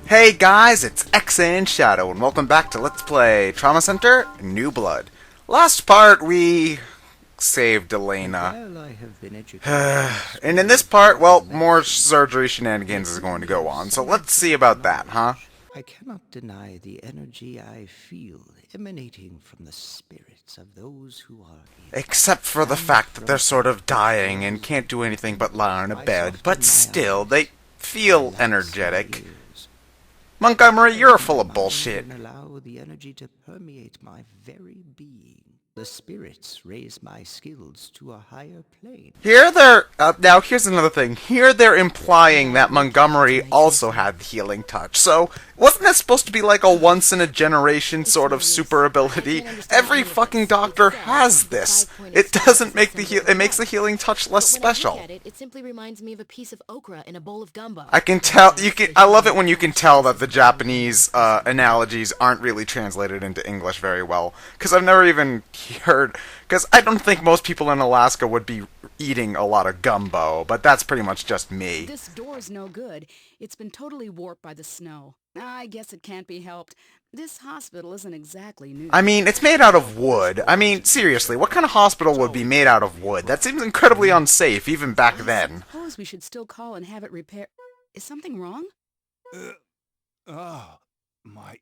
Hey guys, it's ExandShadow, and welcome back to Let's Play Trauma Center New Blood. Last part, we saved Elena. And in this part, well, more surgery shenanigans is going to go on, so let's see about that, huh? I cannot deny the energy I feel emanating from the spirits of those who are here. Except for the fact that they're sort of dying and can't do anything but lie on a bed, but still, they feel energetic. Montgomery, you're full of bullshit. Allow the energy to permeate my very being. The spirits raise my skills to a higher plane. Here they're... now, here's another thing. Here they're implying that Montgomery also had the healing touch. So, wasn't that supposed to be like a once-in-a-generation sort of super ability? Every fucking doctor has this. It doesn't make it makes the healing touch less special. It simply reminds me of a piece of okra in a bowl of gumbo. I can tell... I love it when you can tell that the Japanese analogies aren't really translated into English very well. Because I've never even heard... Because I don't think most people in Alaska would be eating a lot of gumbo, but that's pretty much just me. This door's no good. It's been totally warped by the snow. I guess it can't be helped. This hospital isn't exactly new. I mean, it's made out of wood. I mean, seriously, what kind of hospital would be made out of wood? That seems incredibly unsafe, even back then. I suppose we should still call and have it repaired. Is something wrong? My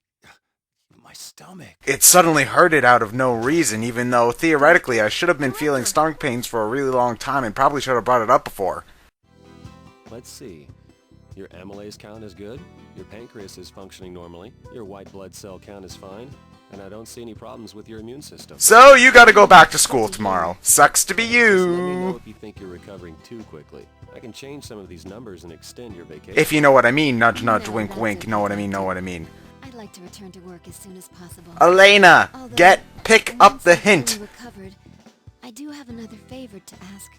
stomach. It suddenly hurted out of no reason, even though, theoretically, I should have been feeling stomach pains for a really long time and probably should have brought it up before. Let's see. Your amylase count is good, your pancreas is functioning normally, your white blood cell count is fine, and I don't see any problems with your immune system. So, you gotta go back to school tomorrow. Sucks to be Just let me know you. if you think you're recovering too quickly. I can change some of these numbers and extend your vacation. If you know what I mean, nudge nudge, wink wink, know what I mean, know what I mean. I'd like to return to work as soon as possible. Elena, pick up the hint. Recovered, I do have another favor to ask.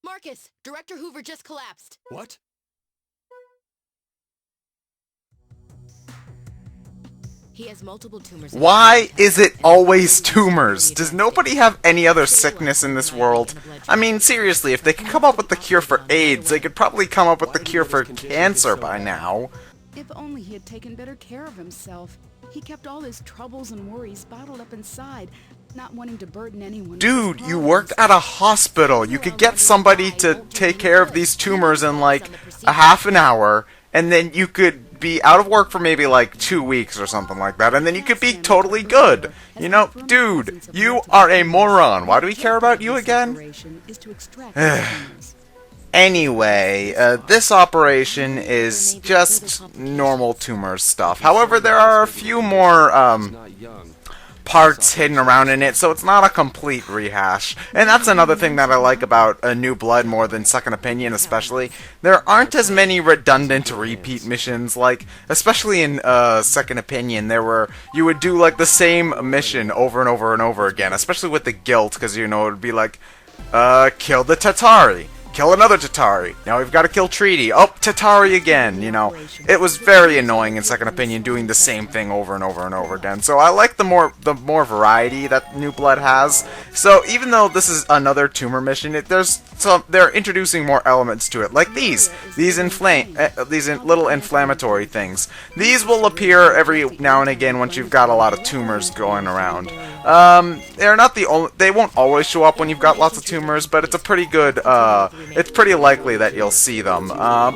Marcus, Director Hoover just collapsed. What? He has multiple tumors. Why is it always tumors? Does nobody have any other sickness in this world? I mean, seriously, if they can come up with the cure for AIDS, they could probably come up with the cure for cancer by now. If only he had taken better care of himself. He kept all his troubles and worries bottled up inside, not wanting to burden anyone. Dude, you worked at a hospital. You could get somebody to take care of these tumors in like a half an hour, and then you could be out of work for maybe like 2 weeks or something like that, and then you could be totally good. You know, dude, you are a moron. Why do we care about you again? Anyway, this operation is just normal tumor stuff. However, there are a few more, Not young. parts hidden around in it, so it's not a complete rehash. And that's another thing that I like about a New Blood more than Second Opinion, especially. There aren't as many redundant repeat missions, like, especially in Second Opinion, you would do, like, the same mission over and over and over again, especially with the guilt, because, you know, it would be like, kill the Tatari. Kill another Tatari. Now we've got to kill Treaty. Oh, Tatari again, you know. It was very annoying in Second Opinion doing the same thing over and over and over again. So I like the more variety that New Blood has. So even though this is another tumor mission, they're introducing more elements to it. Like these little inflammatory things. These will appear every now and again once you've got a lot of tumors going around. They're not the only. They won't always show up when you've got lots of tumors, but it's a pretty good. It's pretty likely that you'll see them.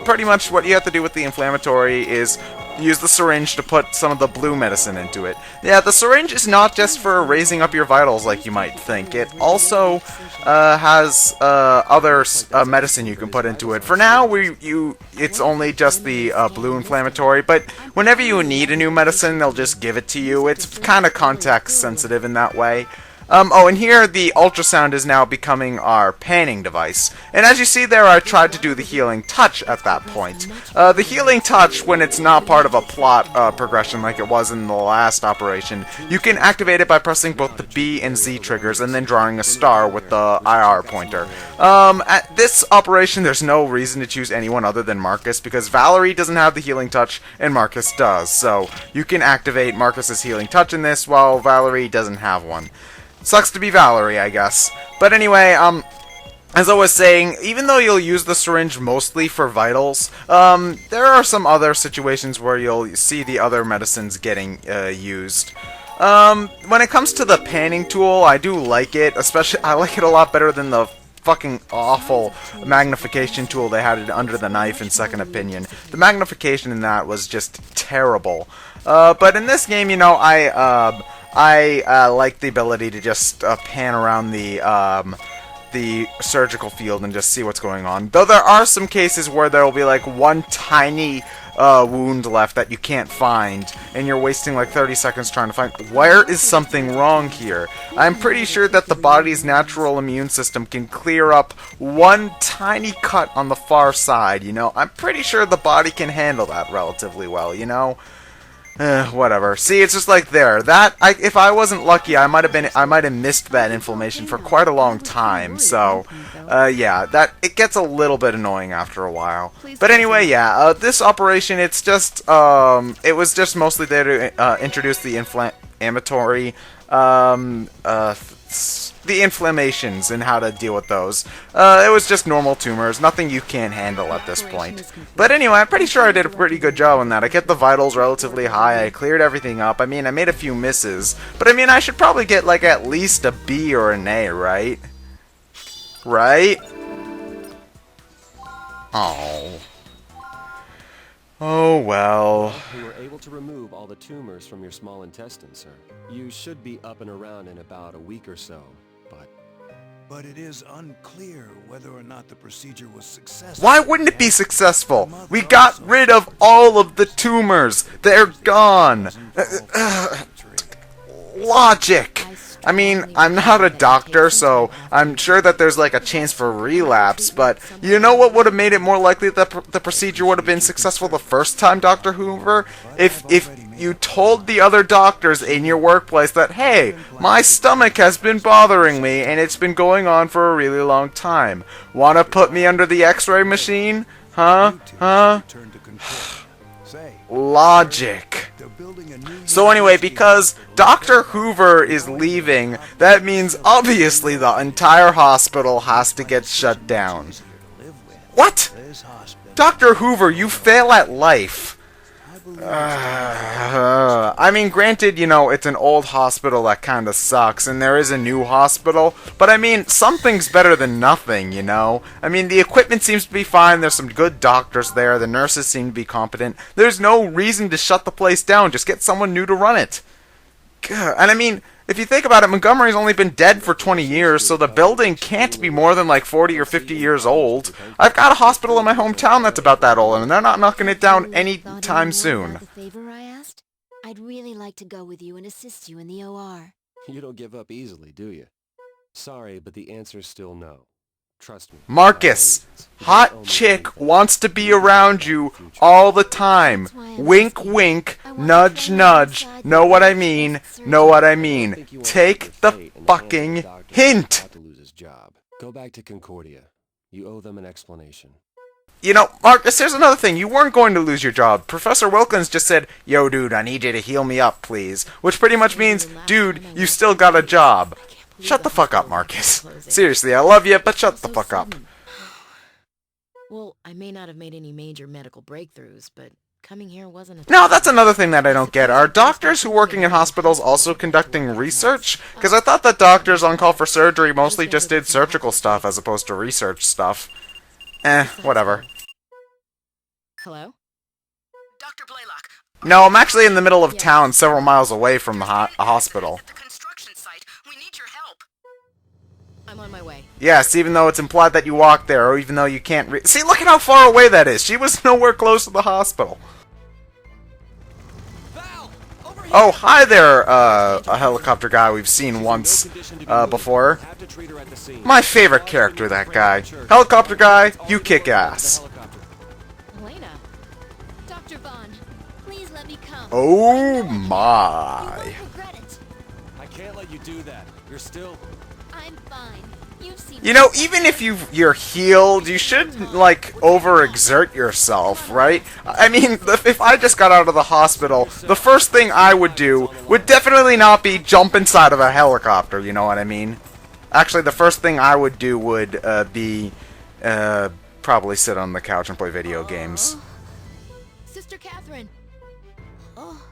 Pretty much what you have to do with the inflammatory is use the syringe to put some of the blue medicine into it. Yeah, the syringe is not just for raising up your vitals like you might think. It also has other medicine you can put into it. For now, it's only just the blue inflammatory, but whenever you need a new medicine, they'll just give it to you. It's kind of context sensitive in that way. Oh, and here the ultrasound is now becoming our panning device. And as you see there, I tried to do the healing touch at that point. The healing touch, when it's not part of a plot progression like it was in the last operation, you can activate it by pressing both the B and Z triggers and then drawing a star with the IR pointer. At this operation, there's no reason to choose anyone other than Marcus, because Valerie doesn't have the healing touch and Marcus does. So you can activate Marcus's healing touch in this while Valerie doesn't have one. Sucks to be Valerie, I guess. But anyway, as I was saying, even though you'll use the syringe mostly for vitals, there are some other situations where you'll see the other medicines getting used. When it comes to the panning tool, I do like it. Especially, I like it a lot better than the fucking awful magnification tool they had under the knife in Second Opinion. The magnification in that was just terrible. But in this game, you know, I like the ability to just pan around the surgical field and just see what's going on. Though there are some cases where there will be like one tiny wound left that you can't find, and you're wasting like 30 seconds trying to find. Where is something wrong here? I'm pretty sure that the body's natural immune system can clear up one tiny cut on the far side, you know? I'm pretty sure the body can handle that relatively well, you know? Whatever. See, it's just like there. If I wasn't lucky, I might have missed that inflammation for quite a long time. So, yeah, it gets a little bit annoying after a while. But anyway, yeah, this operation, it was just mostly there to introduce the inflammatory, the inflammations and how to deal with those. It was just normal tumors, nothing you can't handle at this point. But anyway, I'm pretty sure I did a pretty good job on that. I kept the vitals relatively high, I cleared everything up. I mean, I made a few misses, but I mean, I should probably get like at least a B or an A, right? Right? Oh. Oh well. We were able to remove all the tumors from your small intestine, sir. You should be up and around in about a week or so, but it is unclear whether or not the procedure was successful. Why wouldn't it be successful? We got rid of all of the tumors. They're gone. Logic. I mean, I'm not a doctor, so I'm sure that there's like a chance for relapse, but you know what would have made it more likely that the procedure would have been successful the first time, Dr. Hoover? If you told the other doctors in your workplace that, hey, my stomach has been bothering me and it's been going on for a really long time. Wanna put me under the x-ray machine? Huh? Logic. So anyway, because Dr. Hoover is leaving, that means obviously the entire hospital has to get shut down. What? Dr. Hoover, you fail at life. I mean, granted, you know, it's an old hospital that kinda sucks, and there is a new hospital, but I mean, something's better than nothing, you know? I mean, the equipment seems to be fine, there's some good doctors there, the nurses seem to be competent, there's no reason to shut the place down, just get someone new to run it. And I mean, if you think about it, Montgomery's only been dead for 20 years, so the building can't be more than like 40 or 50 years old. I've got a hospital in my hometown that's about that old, and they're not knocking it down anytime soon. The favor I asked? I'd really like to go with you and assist you in the OR. you don't give up easily, do you? Sorry, but the answer's still no. Trust me. Marcus, hot chick wants to be around you all the time. Wink, wink, nudge, nudge. Know what I mean? Know what I mean? Take the fucking hint. Go back to Concordia. You owe them an explanation. You know, Marcus, there's another thing. You weren't going to lose your job. Professor Wilkins just said, yo, dude, I need you to heal me up, please. Which pretty much means, dude, you still got a job. Shut the fuck up, Marcus. Seriously, I love you, but shut the fuck up. Well, I may not have made any major medical breakthroughs, but coming here wasn't a... No, that's another thing that I don't get. Are doctors who working in hospitals also conducting research? Because I thought that doctors on call for surgery mostly just did surgical stuff as opposed to research stuff. Whatever. Hello? Dr. Blaylock. No, I'm actually in the middle of town, several miles away from the hospital. At the construction site. We need your help. I'm on my way. Yes, even though it's implied that you walked there, or even though you can't see, look at how far away that is! She was nowhere close to the hospital. Oh, hi there, a helicopter guy we've seen once, before. My favorite character, that guy. Helicopter guy, you kick ass. Elena. Dr. Vaughn, please let me come. Oh You my. won't regret it. I can't let you do that. You're still... I'm fine. You've seen You know, even if you're healed, you shouldn't, like, overexert yourself, right? I mean, if I just got out of the hospital, the first thing I would do would definitely not be jump inside of a helicopter, you know what I mean? Actually, the first thing I would do would be probably sit on the couch and play video games. Sister Catherine. Oh,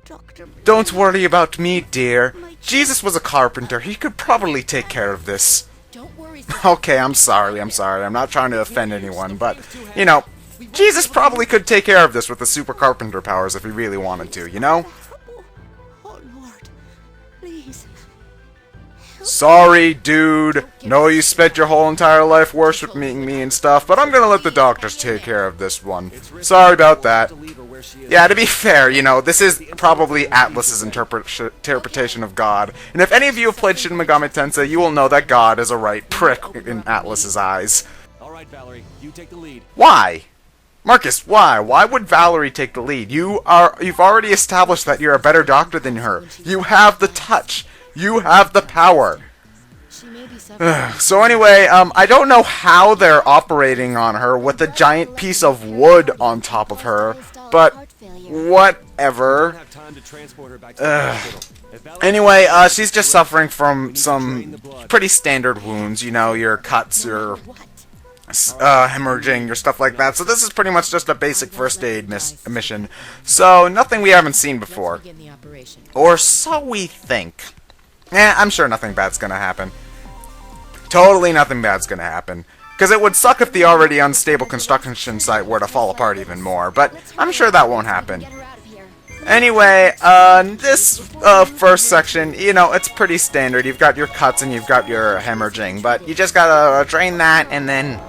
Doctor. Don't worry about me, dear. Jesus was a carpenter. He could probably take care of this. Don't worry. Okay, I'm sorry. I'm not trying to offend anyone, but, you know, Jesus probably could take care of this with the super carpenter powers if he really wanted to, you know? Oh, Lord. Please. Sorry, dude. Know you spent your whole entire life worshiping me and stuff, but I'm gonna let the doctors take care of this one. Sorry about that. Yeah, to be fair, you know, this is probably Atlas's interpretation of God. And if any of you have played Shin Megami Tensei, you will know that God is a right prick in Atlas's eyes. Alright, Valerie, you take the lead. Why? Marcus, why? Why would Valerie take the lead? You've already established that you're a better doctor than her. You have the touch. You have the power. She may be suffering. So anyway, I don't know how they're operating on her with a giant piece of wood on top of her, but whatever. Anyway, she's just suffering from some pretty standard wounds, you know, your cuts, your hemorrhaging, your stuff like that. So this is pretty much just a basic first aid mission. So nothing we haven't seen before. Begin the operation. Or so we think. I'm sure nothing bad's gonna happen. Totally nothing bad's gonna happen. Because it would suck if the already unstable construction site were to fall apart even more, but I'm sure that won't happen. Get her out of here. Anyway, this first section, you know, it's pretty standard. You've got your cuts and you've got your hemorrhaging, but you just gotta drain that and then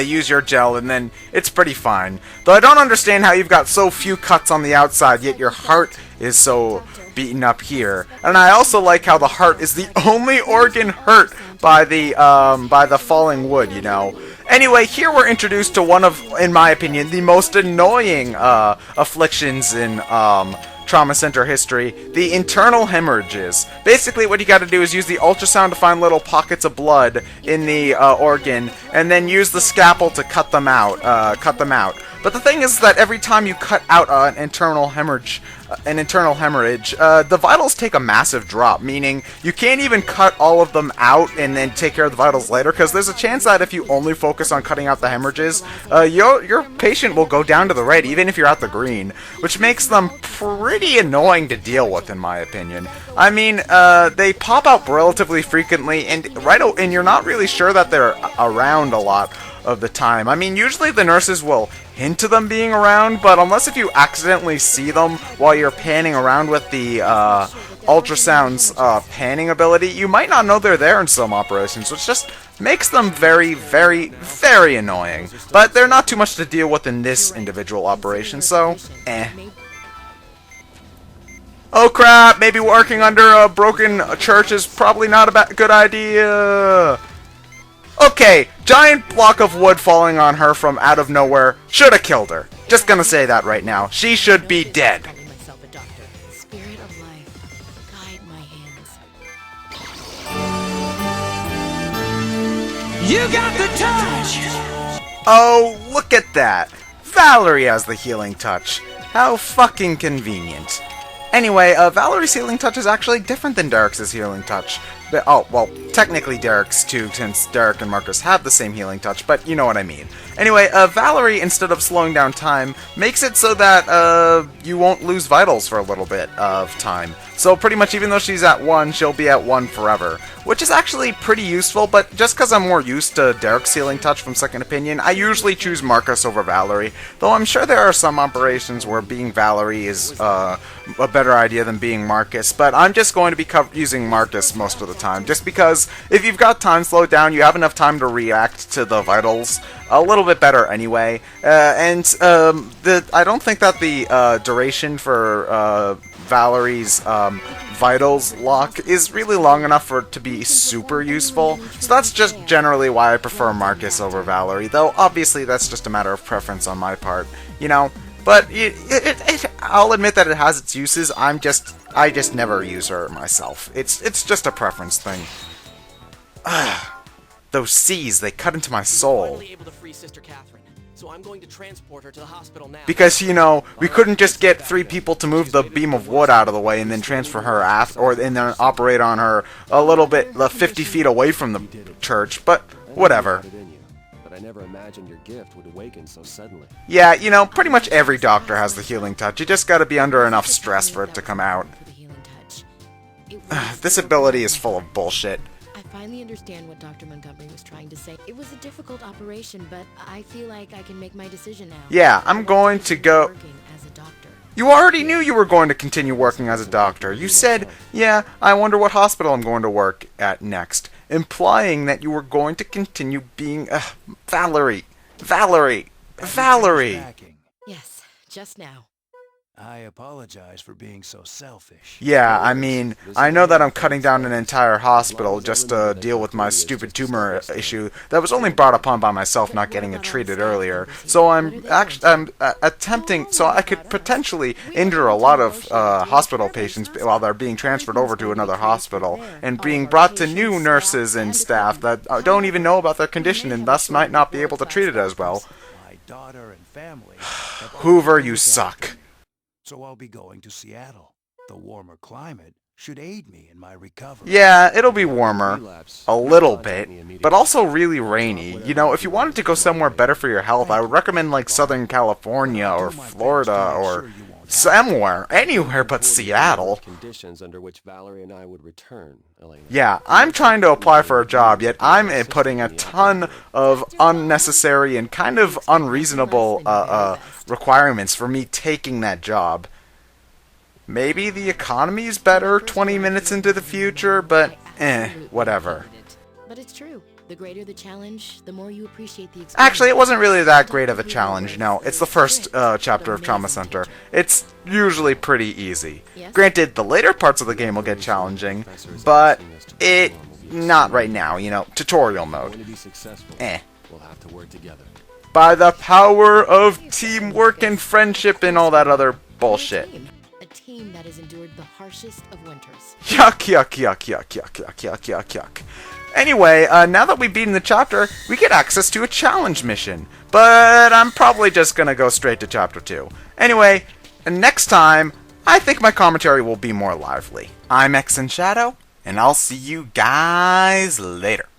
use your gel, and then it's pretty fine. Though I don't understand how you've got so few cuts on the outside, yet your heart is so beaten up here. And I also like how the heart is the only organ hurt by the falling wood, you know. Anyway, here we're introduced to one of, in my opinion, the most annoying afflictions in trauma center history, the internal hemorrhages. Basically, what you gotta do is use the ultrasound to find little pockets of blood in the organ, and then use the scalpel to cut them out. But the thing is that every time you cut out an internal hemorrhage, the vitals take a massive drop, meaning you can't even cut all of them out and then take care of the vitals later, because there's a chance that if you only focus on cutting out the hemorrhages, your patient will go down to the red, even if you're at the green, which makes them pretty annoying to deal with, in my opinion. I mean, they pop out relatively frequently, and you're not really sure that they're around a lot of the time. I mean, usually the nurses will hint to them being around, but unless if you accidentally see them while you're panning around with the ultrasound's panning ability, you might not know they're there in some operations, which just makes them very, very, very annoying. But they're not too much to deal with in this individual operation, so eh. Oh crap, maybe working under a broken church is probably not a good idea. Okay, giant block of wood falling on her from out of nowhere should have killed her. Just gonna say that right now. She should be dead. Calling myself a doctor. Spirit of life, guide my hands. You got the touch! Oh, look at that. Valerie has the healing touch. How fucking convenient. Anyway, Valerie's healing touch is actually different than Derek's healing touch. Oh, well, technically Derek's too, since Derek and Marcus have the same healing touch, but you know what I mean. Anyway, Valerie, instead of slowing down time, makes it so that you won't lose vitals for a little bit of time. So pretty much even though she's at 1, she'll be at 1 forever. Which is actually pretty useful, but just because I'm more used to Derek's healing touch from Second Opinion, I usually choose Marcus over Valerie. Though I'm sure there are some operations where being Valerie is a better idea than being Marcus, but I'm just going to be using Marcus most of the time, just because if you've got time slowed down, you have enough time to react to the vitals a little bit better anyway. I don't think that the duration for Valerie's vitals lock is really long enough for it to be super useful, so that's just generally why I prefer Marcus over Valerie, though obviously that's just a matter of preference on my part, you know. But I'll admit that it has its uses. I just never use her myself. It's just a preference thing. Those C's, they cut into my soul. Finally able to free Sister Catherine. so I'm going to transport her to the hospital now. Because, you know, we couldn't just get 3 people to move the beam of wood out of the way and then transfer her and then operate on her a little bit, 50 feet away from the church, but whatever. But I never imagined your gift would awaken so suddenly. Yeah, you know, pretty much every doctor has the healing touch. You just gotta be under enough stress for it to come out. This ability is full of bullshit. I finally understand what Dr. Montgomery was trying to say. It was a difficult operation, but I feel like I can make my decision now. Yeah, I'm going to go... Working as a doctor. You already knew you were going to continue working as a doctor. You said, yeah, I wonder what hospital I'm going to work at next. Implying that you were going to continue being... Valerie! Yes, just now. I apologize for being so selfish. Yeah, I mean, I know that I'm cutting down an entire hospital just to deal with my stupid tumor issue that was only brought upon by myself not getting it treated earlier. So I'm attempting, so I could potentially injure a lot of hospital patients while they're being transferred over to another hospital and being brought to new nurses and staff that don't even know about their condition and thus might not be able to treat it as well. My daughter and family. Hoover, you suck. So I'll be going to Seattle. The warmer climate should aid me in my recovery. Yeah, it'll be warmer. A little bit. But also really rainy. You know, if you wanted to go somewhere better for your health, I would recommend like Southern California or Florida or somewhere. Anywhere but Seattle. Conditions under which Valerie and I would return, Elena. Yeah, I'm trying to apply for a job, yet I'm putting a ton of unnecessary and kind of unreasonable requirements for me taking that job. Maybe the economy's better 20 minutes into the future, but whatever. But it's true. The greater the challenge, the more you appreciate the experience. Actually, it wasn't really that great of a challenge, no. It's the first chapter of Trauma Center. It's usually pretty easy. Granted, the later parts of the game will get challenging, but not right now, you know, tutorial mode. We'll have to work together. By the power of teamwork and friendship and all that other bullshit. A team that has endured the harshest of winters. Yuck, yuck, yuck, yuck, yuck, yuck, yuck, yuck, yuck. Anyway, now that we've beaten the chapter, we get access to a challenge mission. But I'm probably just gonna go straight to chapter 2. Anyway, next time, I think my commentary will be more lively. I'm ExandShadow, and I'll see you guys later.